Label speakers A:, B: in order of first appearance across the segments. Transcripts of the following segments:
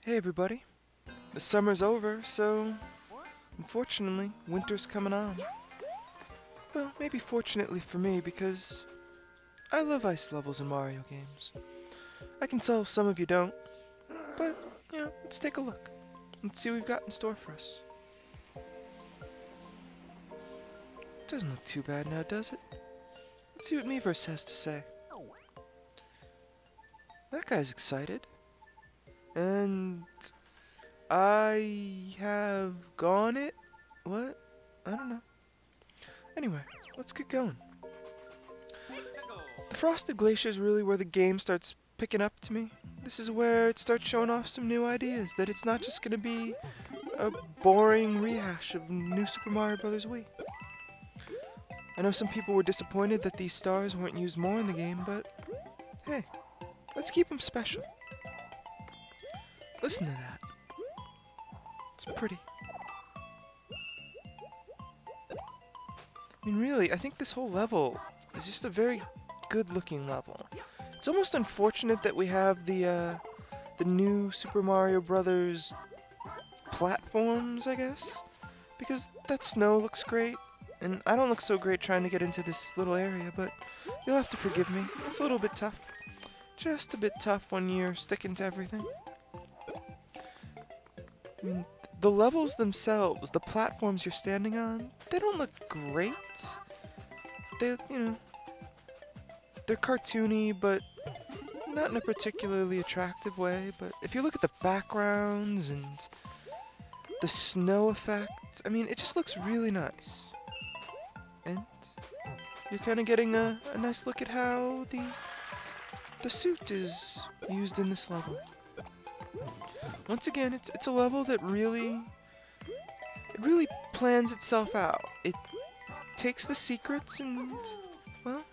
A: Hey everybody, the summer's over, so unfortunately, winter's coming on. Well, maybe fortunately for me, because I love ice levels in Mario games. I can tell some of you don't, but, let's take a look. Let's see what we've got in store for us. Doesn't look too bad now, does it? Let's see what Miiverse has to say. That guy's excited. And I have gone it? What? I don't know. Anyway, let's get going. The Frosted Glacier is really where the game starts picking up to me. This is where it starts showing off some new ideas, that it's not just going to be a boring rehash of New Super Mario Bros. Wii. I know some people were disappointed that these stars weren't used more in the game, but hey, let's keep them special. Listen to that. It's pretty. I mean, really, I think this whole level is just a very good-looking level. It's almost unfortunate that we have the new Super Mario Brothers platforms, I guess, because that snow looks great, and I don't look so great trying to get into this little area, but you'll have to forgive me. It's a little bit tough. Just a bit tough when you're sticking to everything. I mean, the levels themselves, the platforms you're standing on, they don't look great. They, they're cartoony, but not in a particularly attractive way. But if you look at the backgrounds and the snow effect, I mean, it just looks really nice. And you're kind of getting a nice look at how the suit is used in this level. Once again, it's a level that really plans itself out. It takes the secrets and, well,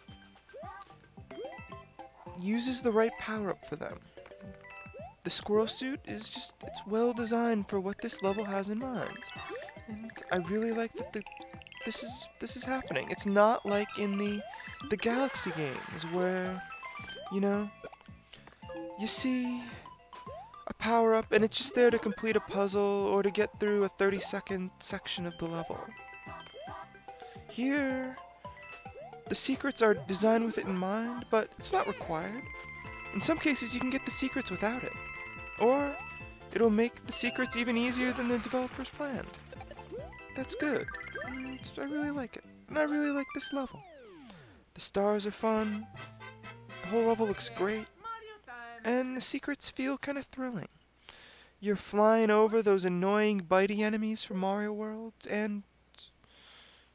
A: uses the right power-up for them. The squirrel suit is just, it's well designed for what this level has in mind. And I really like that this is happening. It's not like in the Galaxy games where, you see a power-up and it's just there to complete a puzzle or to get through a 30-second section of the level. Here, the secrets are designed with it in mind, but it's not required. In some cases, you can get the secrets without it. Or, it'll make the secrets even easier than the developers planned. That's good. I really like it. And I really like this level. The stars are fun. The whole level looks great. And the secrets feel kind of thrilling. You're flying over those annoying bitey enemies from Mario World, and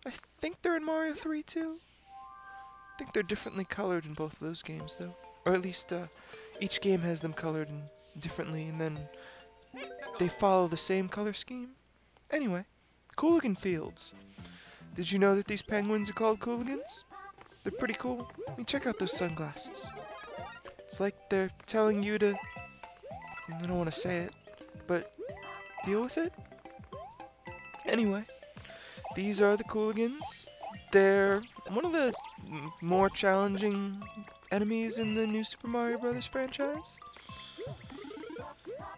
A: I think they're in Mario 3 too. I think they're differently colored in both of those games though. Or at least each game has them colored differently, and then they follow the same color scheme. Anyway, Cooligan Fields. Did you know that these penguins are called Cooligans? They're pretty cool. I mean, check out those sunglasses. It's like they're telling you to, I don't want to say it, but deal with it? Anyway, these are the Cooligans. They're one of the more challenging enemies in the new Super Mario Bros. Franchise.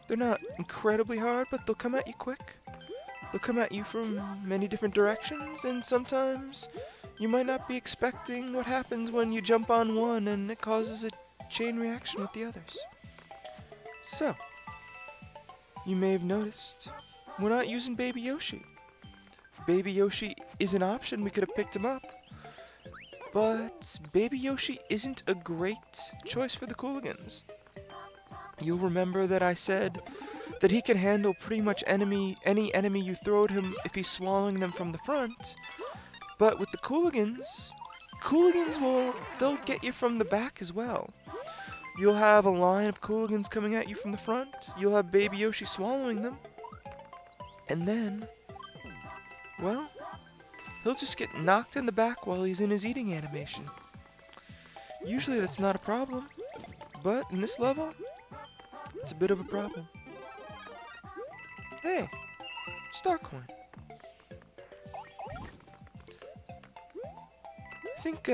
A: They're not incredibly hard, but they'll come at you quick. They'll come at you from many different directions, and sometimes you might not be expecting what happens when you jump on one and it causes a chain reaction with the others. So, you may have noticed, we're not using Baby Yoshi. If Baby Yoshi is an option, we could have picked him up. But Baby Yoshi isn't a great choice for the Cooligans. You'll remember that I said that he can handle pretty much any enemy you throw at him if he's swallowing them from the front. But with the Cooligans they'll get you from the back as well. You'll have a line of Cooligans coming at you from the front. You'll have Baby Yoshi swallowing them. And then, well, he'll just get knocked in the back while he's in his eating animation. Usually that's not a problem, but in this level, it's a bit of a problem. Hey, star coin. I think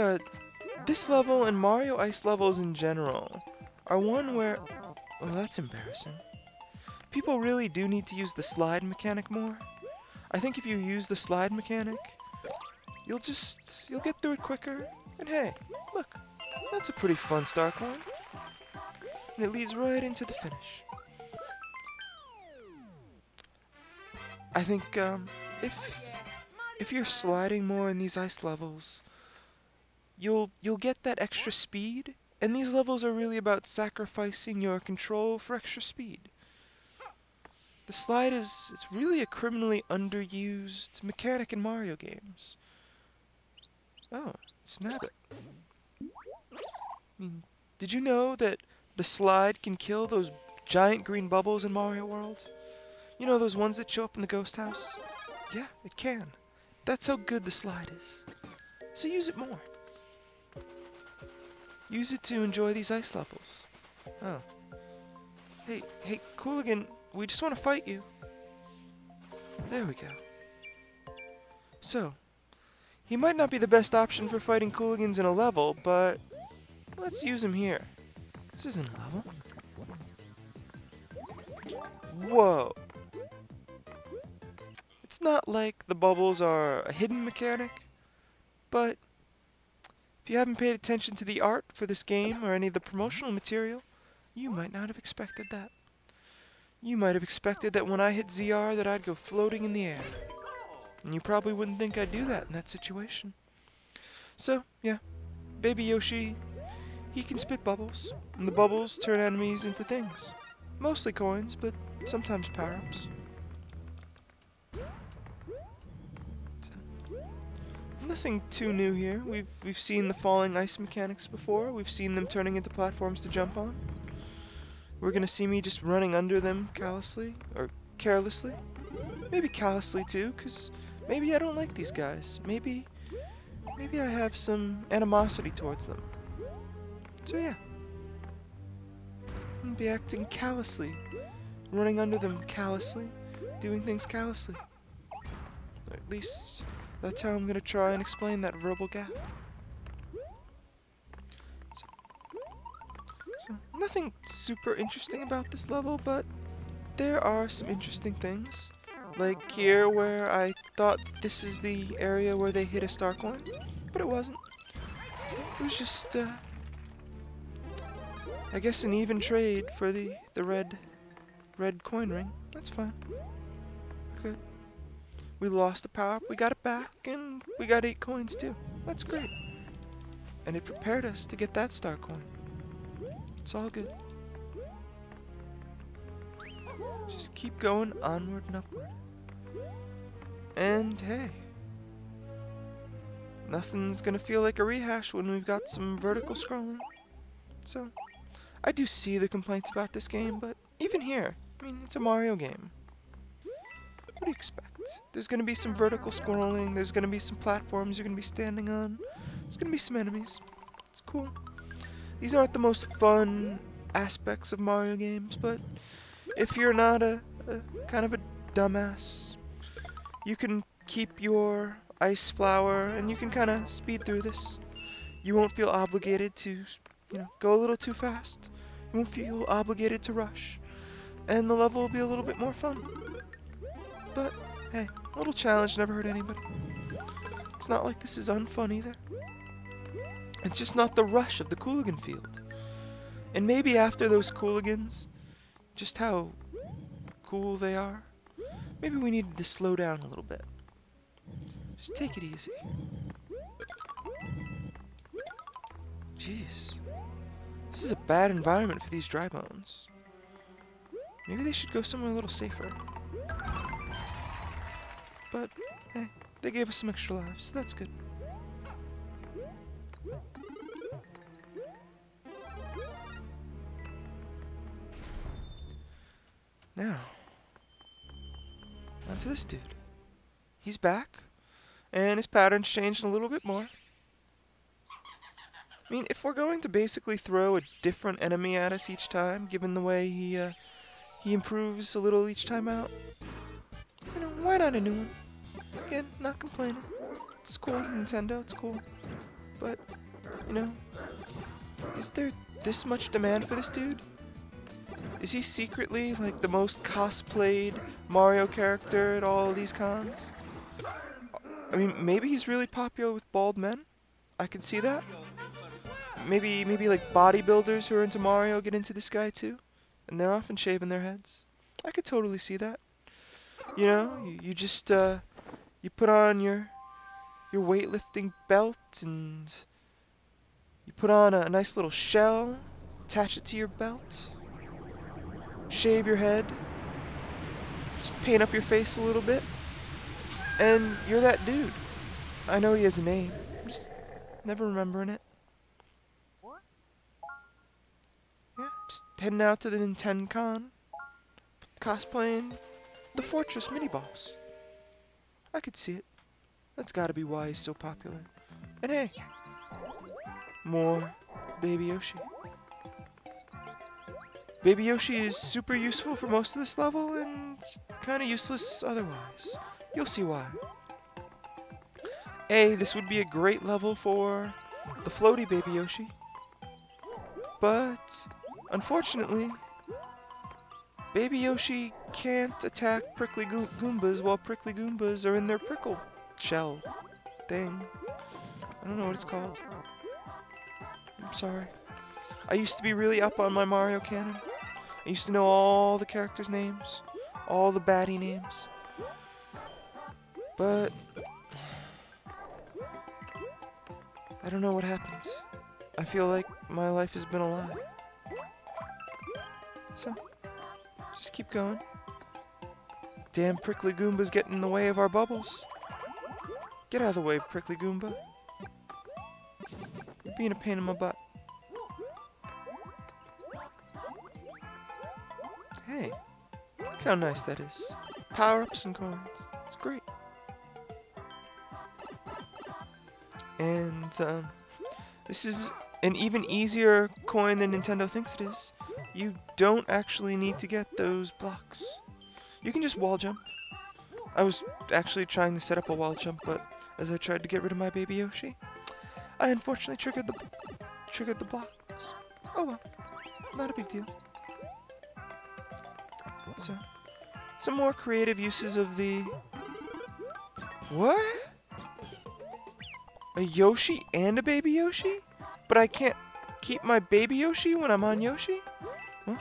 A: this level and Mario Ice levels in general are one where, well, that's embarrassing. people really do need to use the slide mechanic more. I think if you use the slide mechanic, you'll get through it quicker. And hey, look, that's a pretty fun star coin. And it leads right into the finish. I think if you're sliding more in these ice levels, you'll get that extra speed, and these levels are really about sacrificing your control for extra speed. The slide it's really a criminally underused mechanic in Mario games. Oh, snap it. I mean, did you know that the slide can kill those giant green bubbles in Mario World? You know, those ones that show up in the ghost house? Yeah, it can. That's how good the slide is. So use it more. Use it to enjoy these ice levels. Oh. Hey, Cooligan, we just want to fight you. There we go. So, he might not be the best option for fighting Cooligans in a level, but let's use him here. This isn't a level. Whoa. It's not like the bubbles are a hidden mechanic, but if you haven't paid attention to the art for this game or any of the promotional material, you might not have expected that. You might have expected that when I hit ZR that I'd go floating in the air. And you probably wouldn't think I'd do that in that situation. So, yeah, Baby Yoshi, he can spit bubbles, and the bubbles turn enemies into things. Mostly coins, but sometimes power-ups. Nothing too new here. We've seen the falling ice mechanics before. We've seen them turning into platforms to jump on. We're gonna see me just running under them callously, or carelessly. Maybe callously too, because maybe I don't like these guys. Maybe I have some animosity towards them. So yeah. I'm gonna be acting callously, running under them callously, doing things callously. Or at least that's how I'm gonna try and explain that verbal gap. So nothing super interesting about this level, but there are some interesting things. Like here where I thought this is the area where they hit a star coin, but it wasn't. It was just, I guess an even trade for the red coin ring. That's fine. Good. We lost the power-up, we got it back, and we got 8 coins too. That's great. And it prepared us to get that star coin. It's all good. Just keep going onward and upward. And hey, nothing's gonna feel like a rehash when we've got some vertical scrolling. So, I do see the complaints about this game, but even here, I mean, it's a Mario game. What do you expect? There's gonna be some vertical scrolling, there's gonna be some platforms you're gonna be standing on, there's gonna be some enemies. It's cool. These aren't the most fun aspects of Mario games, but if you're not a kind of a dumbass, you can keep your ice flower and you can kind of speed through this. You won't feel obligated to, go a little too fast. You won't feel obligated to rush. And the level will be a little bit more fun. But, hey, a little challenge never hurt anybody. It's not like this is unfun either. It's just not the rush of the Cooligan field. And maybe after those Cooligans, just how cool they are, maybe we needed to slow down a little bit. Just take it easy. Jeez. This is a bad environment for these dry bones. Maybe they should go somewhere a little safer. But, hey, they gave us some extra lives, so that's good. Now, onto this dude. He's back, and his pattern's changed a little bit more. I mean, if we're going to basically throw a different enemy at us each time, given the way he improves a little each time out, why not a new one? Again, not complaining. It's cool, Nintendo, it's cool. But, is there this much demand for this dude? Is he secretly like the most cosplayed Mario character at all these cons? I mean, maybe he's really popular with bald men. I could see that. Maybe like bodybuilders who are into Mario get into this guy too, and they're often shaving their heads. I could totally see that. You know, you just you put on your weightlifting belt and you put on a nice little shell, attach it to your belt, shave your head, just paint up your face a little bit, and you're that dude. I know he has a name, I'm just never remembering it. Yeah, just heading out to the Nintendo Con, cosplaying the Fortress mini-boss. I could see it. That's gotta be why he's so popular. And hey, more Baby Yoshi. Baby Yoshi is super useful for most of this level and kinda useless otherwise. You'll see why. This would be a great level for the floaty Baby Yoshi. But, unfortunately, Baby Yoshi can't attack prickly Goombas while prickly Goombas are in their prickle shell thing. I don't know what it's called. I'm sorry. I used to be really up on my Mario canon. I used to know all the characters' names, all the baddie names. But I don't know what happened. I feel like my life has been a lie. So, just keep going. Damn prickly Goombas getting in the way of our bubbles. Get out of the way, prickly Goomba. You're being a pain in my butt. Hey, look how nice that is. Power-ups and coins. It's great. And this is an even easier coin than Nintendo thinks it is. You don't actually need to get those blocks. You can just wall jump. I was actually trying to set up a wall jump, but as I tried to get rid of my Baby Yoshi, I unfortunately triggered the blocks. Oh well, not a big deal. So, some more creative uses of the... What? A Yoshi and a Baby Yoshi? But I can't keep my Baby Yoshi when I'm on Yoshi? Well,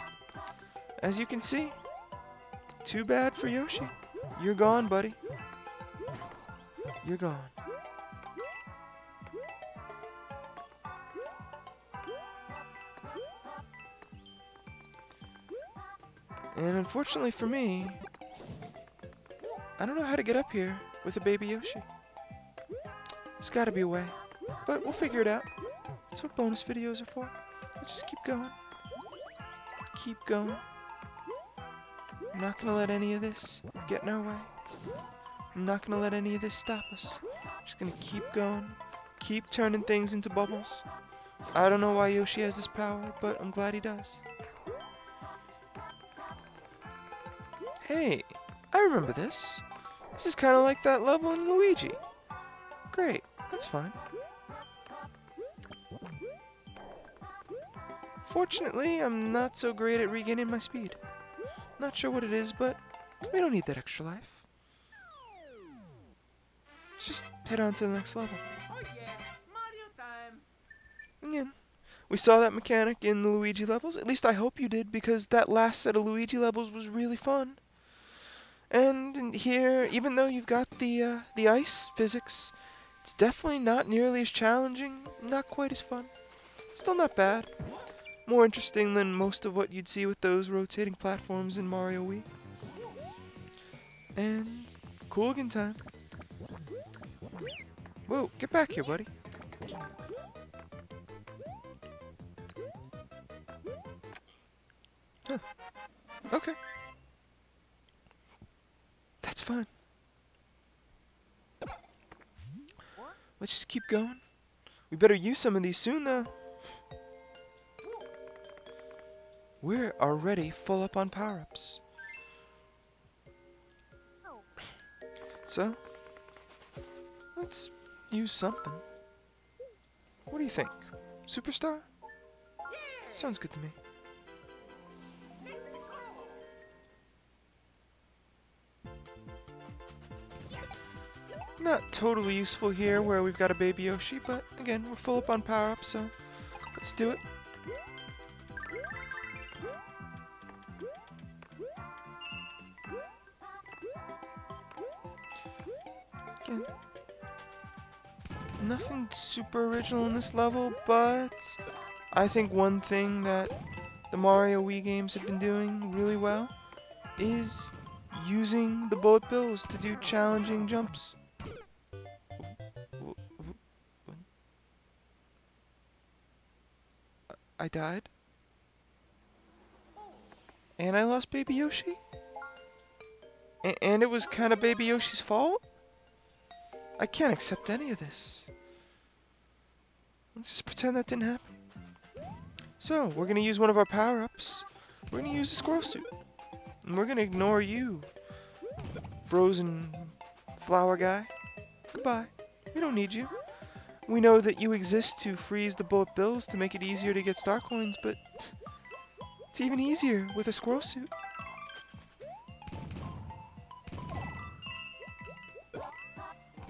A: as you can see, too bad for Yoshi. You're gone, buddy. You're gone. And unfortunately for me, I don't know how to get up here with a Baby Yoshi. There's gotta be a way, but we'll figure it out. That's what bonus videos are for. Let's just keep going. Keep going. I'm not gonna let any of this get in our way. I'm not gonna let any of this stop us. I'm just gonna keep going. Keep turning things into bubbles. I don't know why Yoshi has this power, but I'm glad he does. Hey, I remember this. This is kind of like that level in Luigi. Great, that's fine. Fortunately, I'm not so great at regaining my speed. Not sure what it is, but we don't need that extra life. Let's just head on to the next level.
B: Oh yeah, Mario time.
A: Again, we saw that mechanic in the Luigi levels. At least I hope you did, because that last set of Luigi levels was really fun. And in here, even though you've got the ice physics, it's definitely not nearly as challenging, not quite as fun. Still not bad. More interesting than most of what you'd see with those rotating platforms in Mario Wii. And cool again time. Whoa, get back here, buddy. Huh. Okay. That's fine. Let's just keep going. We better use some of these soon, though. We're already full up on power-ups. So, let's use something. What do you think? Superstar? Sounds good to me. Not totally useful here where we've got a baby Yoshi, but again, we're full up on power-ups, so let's do it. Again, nothing super original in this level, but I think one thing that the Mario Wii games have been doing really well is using the bullet bills to do challenging jumps. I died? And I lost Baby Yoshi? And it was kind of Baby Yoshi's fault? I can't accept any of this. Let's just pretend that didn't happen. So, we're gonna use one of our power-ups. We're gonna use the squirrel suit. And we're gonna ignore you, frozen flower guy. Goodbye. We don't need you. We know that you exist to freeze the bullet bills to make it easier to get star coins, but it's even easier with a squirrel suit.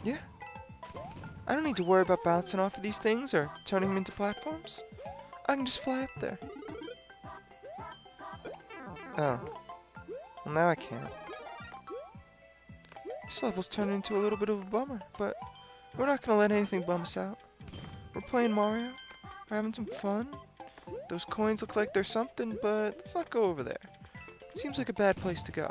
A: Yeah. I don't need to worry about bouncing off of these things or turning them into platforms. I can just fly up there. Oh. Well, now I can't. This level's turning into a little bit of a bummer, but we're not gonna let anything bum us out. We're playing Mario. We're having some fun. Those coins look like they're something, but let's not go over there. It seems like a bad place to go.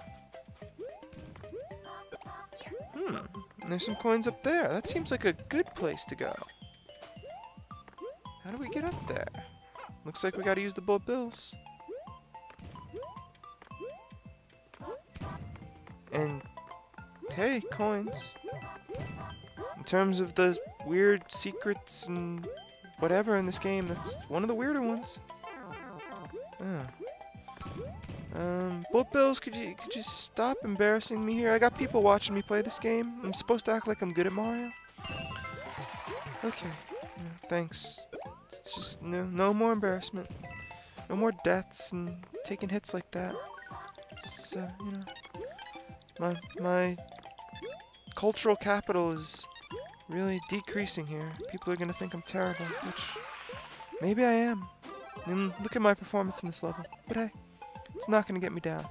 A: And there's some coins up there. That seems like a good place to go. How do we get up there? Looks like we gotta use the bullet bills. And hey, coins. In terms of the weird secrets and whatever in this game, that's one of the weirder ones. Bullet bills, could you stop embarrassing me here? I got people watching me play this game. I'm supposed to act like I'm good at Mario. Okay, thanks. It's just no more embarrassment, no more deaths and taking hits like that. It's my cultural capital is really decreasing here. People are gonna think I'm terrible, which maybe I am. I mean, look at my performance in this level. But hey, it's not gonna get me down.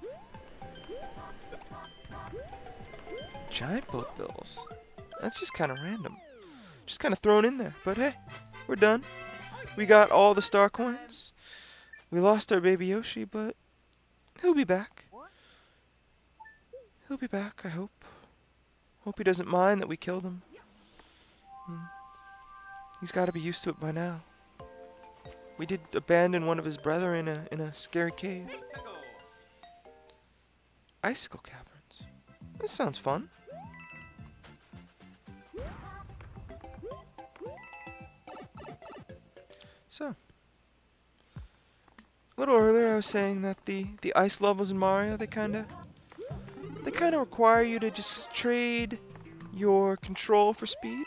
A: Giant bullet bills. That's just kind of random. Just kind of thrown in there. But hey, we're done. We got all the star coins. We lost our baby Yoshi, but he'll be back. He'll be back, I hope. Hope he doesn't mind that we killed him. He's got to be used to it by now. We did abandon one of his brethren in a scary cave. Icicle caverns. This sounds fun. So, a little earlier I was saying that the ice levels in Mario, they kind of require you to just trade your control for speed,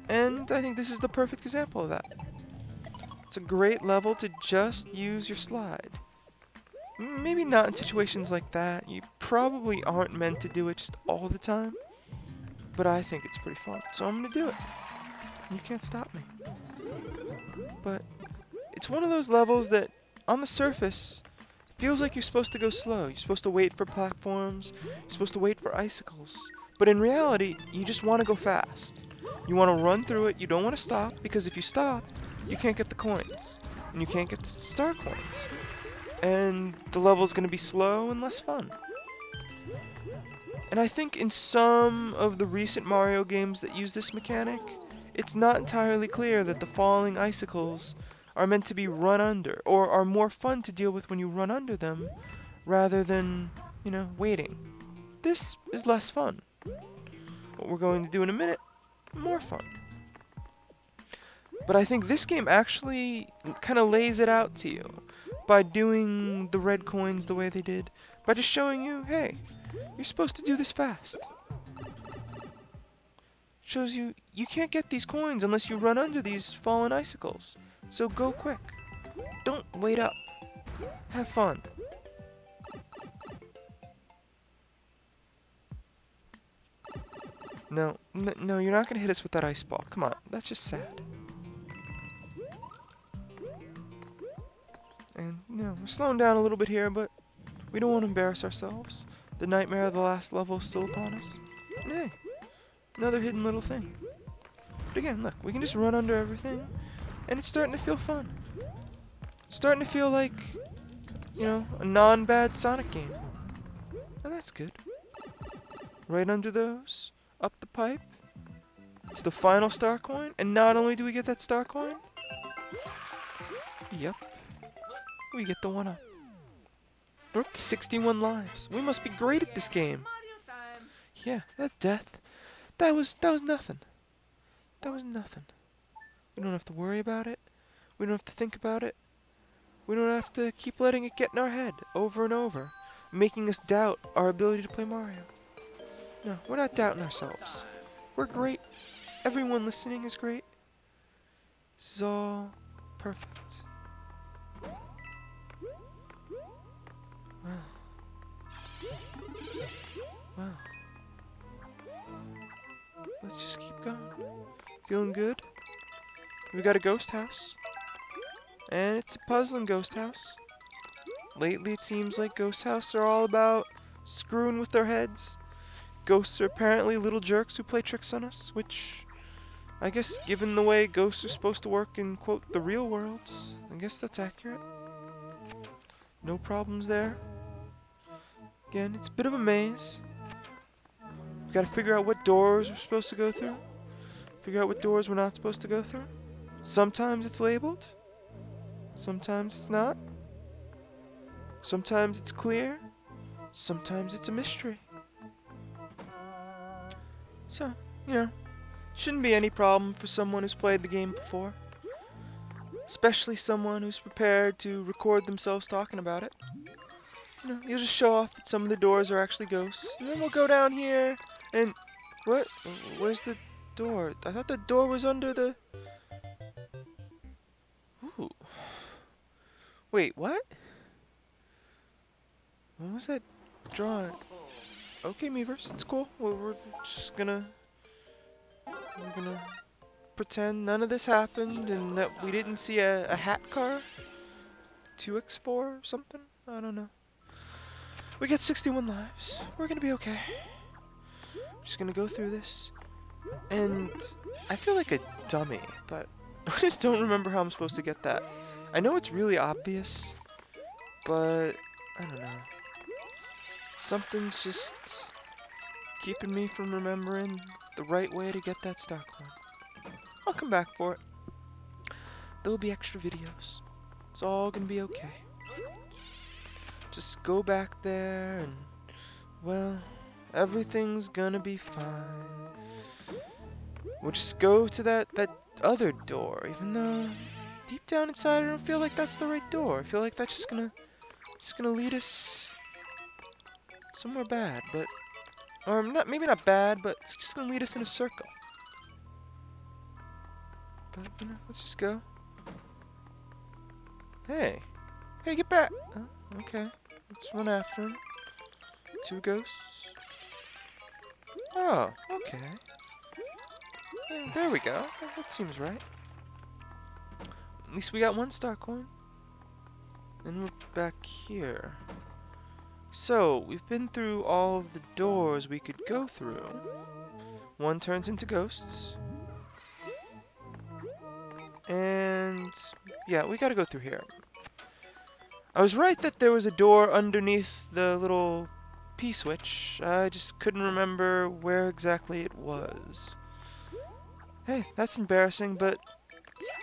A: and I think this is the perfect example of that. It's a great level to just use your slide. Maybe not in situations like that. You probably aren't meant to do it just all the time, but I think it's pretty fun, so I'm gonna do it. You can't stop me. But it's one of those levels that, on the surface, feels like you're supposed to go slow. You're supposed to wait for platforms. You're supposed to wait for icicles. But in reality, you just want to go fast. You want to run through it. You don't want to stop, because if you stop, you can't get the coins. And you can't get the star coins. And the level's going to be slow and less fun. And I think in some of the recent Mario games that use this mechanic, it's not entirely clear that the falling icicles are meant to be run under, or are more fun to deal with when you run under them, rather than, waiting. This is less fun. What we're going to do in a minute, more fun. But I think this game actually kind of lays it out to you by doing the red coins the way they did, by just showing you, hey, you're supposed to do this fast. Shows you can't get these coins unless you run under these fallen icicles. So go quick. Don't wait up. Have fun. No, no, you're not gonna hit us with that ice ball. Come on, that's just sad. And, you know, we're slowing down a little bit here, but we don't want to embarrass ourselves. The nightmare of the last level is still upon us. Hey, another hidden little thing. But again, look, we can just run under everything, and it's starting to feel fun. Starting to feel like, you know, a non-bad Sonic game. And that's good. Right under those, up the pipe, to the final star coin, and not only do we get that star coin, yep, we get the 1-up. We're up to 61 lives. We must be great at this game.
B: Mario time.
A: Yeah, that death, that was nothing. That was nothing. We don't have to worry about it. We don't have to think about it. We don't have to keep letting it get in our head over and over, making us doubt our ability to play Mario. No, we're not doubting ourselves. We're great. Everyone listening is great. This is all perfect. Wow. Wow. Let's just keep going. Feeling good? We got a ghost house. And it's a puzzling ghost house. Lately it seems like ghost houses are all about screwing with their heads. Ghosts are apparently little jerks who play tricks on us, which I guess given the way ghosts are supposed to work in, quote, the real world, I guess that's accurate. No problems there. Again, it's a bit of a maze. We've got to figure out what doors we're supposed to go through. Figure out what doors we're not supposed to go through. Sometimes it's labeled. Sometimes it's not. Sometimes it's clear. Sometimes it's a mystery. So, you know, shouldn't be any problem for someone who's played the game before. Especially someone who's prepared to record themselves talking about it. You know, you'll just show off that some of the doors are actually ghosts. And then we'll go down here and... What? Where's the door? I thought the door was under the... Ooh. Wait, what? What was that drawing? Okay, Meavers, it's cool. We're just gonna... We're gonna pretend none of this happened and that we didn't see a hat car? 2x4 or something? I don't know. We got 61 lives. We're gonna be okay. Just gonna go through this. And I feel like a dummy, but I just don't remember how I'm supposed to get that. I know it's really obvious, but I don't know. Something's just keeping me from remembering the right way to get that star coin. I'll come back for it. There'll be extra videos. It's all gonna be okay. Just go back there and, well, everything's gonna be fine. We'll just go to that other door, even though deep down inside I don't feel like that's the right door. I feel like that's just gonna lead us somewhere bad, but or not, maybe not bad, but it's just gonna lead us in a circle. But you know, let's just go. Hey, get back! Oh, okay, let's run after him. 2 ghosts. Oh, okay. There we go. That seems right. At least we got 1 star coin. And we're back here. So, we've been through all of the doors we could go through. 1 turns into ghosts. And yeah, we gotta go through here. I was right that there was a door underneath the little P-switch. I just couldn't remember where exactly it was. Hey, that's embarrassing, but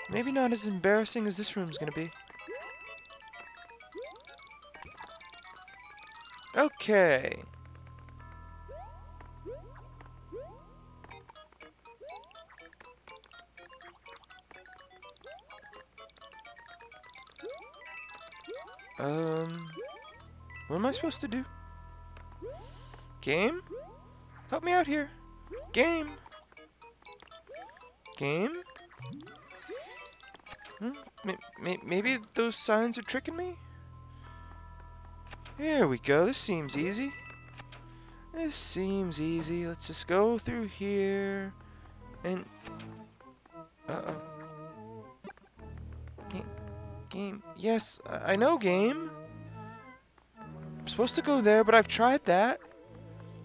A: maybe not as embarrassing as this room's gonna be. Okay. What am I supposed to do? Game? Help me out here. Game? Game? Maybe those signs are tricking me? Here we go. This seems easy. This seems easy. Let's just go through here. And... Uh-oh. Game. Yes, I know, game. I'm supposed to go there, but I've tried that.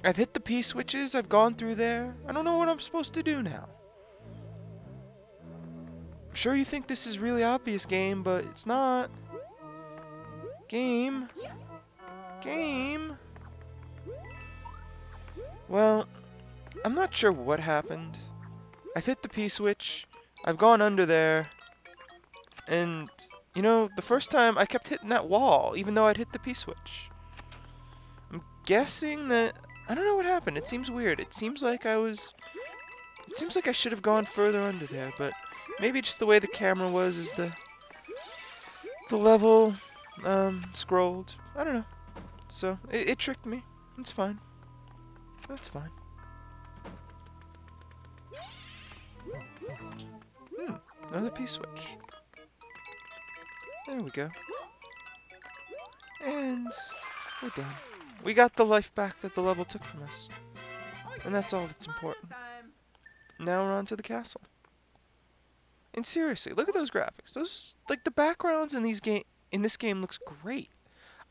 A: I've hit the P switches. I've gone through there. I don't know what I'm supposed to do now. I'm sure you think this is really obvious, game, but it's not. Game. Game. Well, I'm not sure what happened. I've hit the P switch. I've gone under there. And, you know, the first time I kept hitting that wall, even though I'd hit the P switch. I'm guessing that... I don't know what happened. It seems weird. It seems like I should have gone further under there, but maybe just the way the camera was as the level scrolled. I don't know. So, it tricked me. It's fine. That's fine. Another P-switch. There we go. And we're done. We got the life back that the level took from us. And that's all that's important. Now we're on to the castle. And seriously, look at those graphics. Those, like, the backgrounds in this game looks great.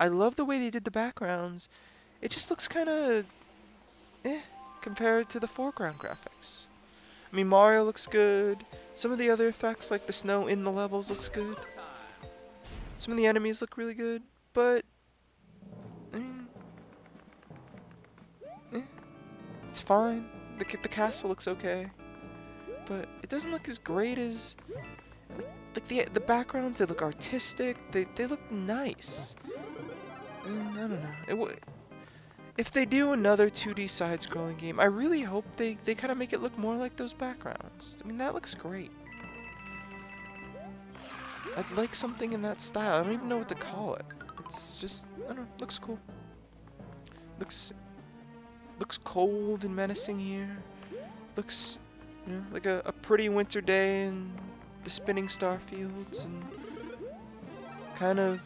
A: I love the way they did the backgrounds. It just looks kind of compared to the foreground graphics. I mean, Mario looks good. Some of the other effects, like the snow in the levels, looks good. Some of the enemies look really good, but I mean, it's fine. The castle looks okay, but it doesn't look as great as like the backgrounds. They look artistic. They look nice. I don't know. If they do another 2D side-scrolling game, I really hope they kind of make it look more like those backgrounds. I mean, that looks great. I'd like something in that style. I don't even know what to call it. It's just, I don't know, looks cool. Looks cold and menacing here. Looks, you know, like a pretty winter day in the spinning star fields, and kind of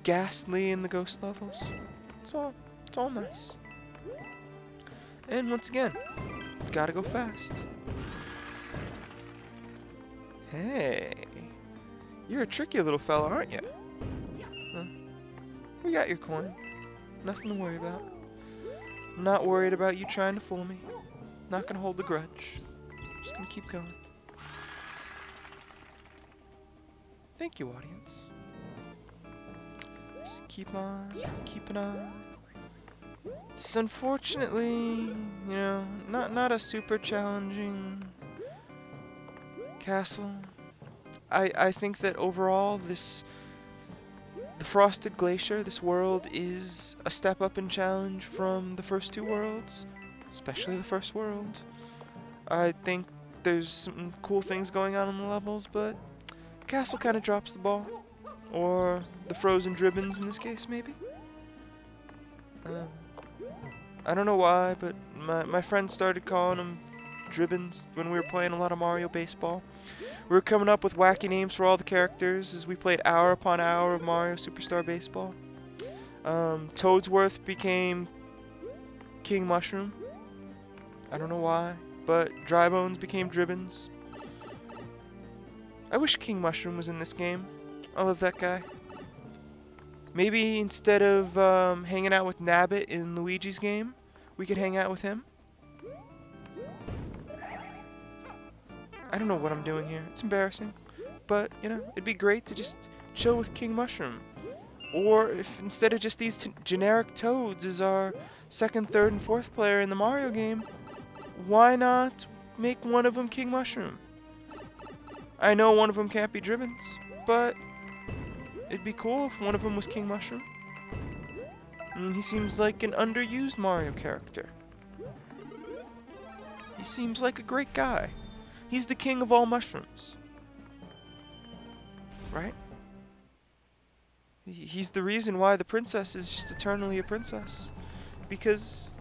A: ghastly in the ghost levels. It's all nice. And once again, gotta go fast. Hey, you're a tricky little fella, aren't you? Huh? We got your coin. Nothing to worry about. I'm not worried about you trying to fool me. Not gonna hold the grudge. Just gonna keep going. Thank you, audience. Just keep on, keeping on. It's unfortunately, you know, not a super challenging castle. I think that overall the Frosted Glacier, this world, is a step up in challenge from the first two worlds, especially the first world. I think there's some cool things going on in the levels, but the castle kind of drops the ball. Or the frozen dribbons in this case, maybe? I don't know why, but my friends started calling them dribbons when we were playing a lot of Mario Baseball. We were coming up with wacky names for all the characters as we played hour upon hour of Mario Superstar Baseball. Toadsworth became King Mushroom. I don't know why, but Dry Bones became Dribbins. I wish King Mushroom was in this game. I love that guy. Maybe instead of hanging out with Nabbit in Luigi's game, we could hang out with him. I don't know what I'm doing here. It's embarrassing. But, you know, it'd be great to just chill with King Mushroom. Or if instead of just these generic Toads as our second, third, and fourth player in the Mario game, why not make one of them King Mushroom? I know one of them can't be Dribbins, but it'd be cool if one of them was King Mushroom. I mean, he seems like an underused Mario character. He seems like a great guy. He's the king of all mushrooms. Right? He's the reason why the princess is just eternally a princess. Because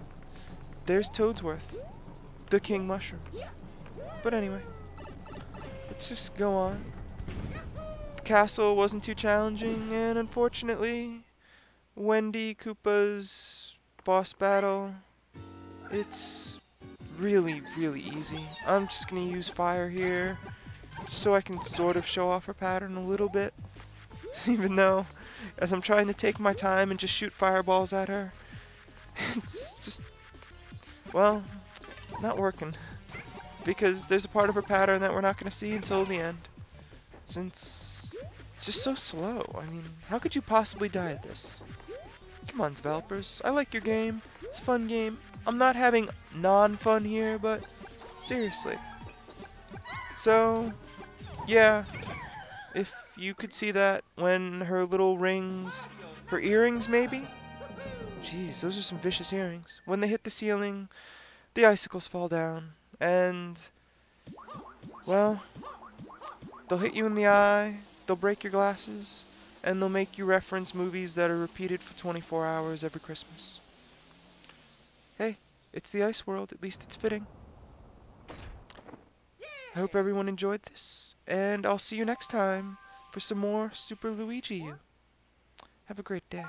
A: there's Toadsworth, the king mushroom. But anyway, let's just go on. The castle wasn't too challenging, and unfortunately, Wendy Koopa's boss battle It's really, really easy. I'm just gonna use fire here so I can sort of show off her pattern a little bit. Even though, as I'm trying to take my time and just shoot fireballs at her, it's just, well, not working. Because there's a part of her pattern that we're not gonna see until the end. Since it's just so slow. I mean, how could you possibly die at this? Come on, developers. I like your game. It's a fun game. I'm not having non-fun here, but seriously. So, yeah, if you could see that when her little rings, her earrings maybe? Jeez, those are some vicious earrings. When they hit the ceiling, the icicles fall down, and, well, they'll hit you in the eye, they'll break your glasses, and they'll make you reference movies that are repeated for 24 hours every Christmas. Hey, it's the ice world, at least it's fitting. I hope everyone enjoyed this, and I'll see you next time for some more Super Luigi U. Have a great day.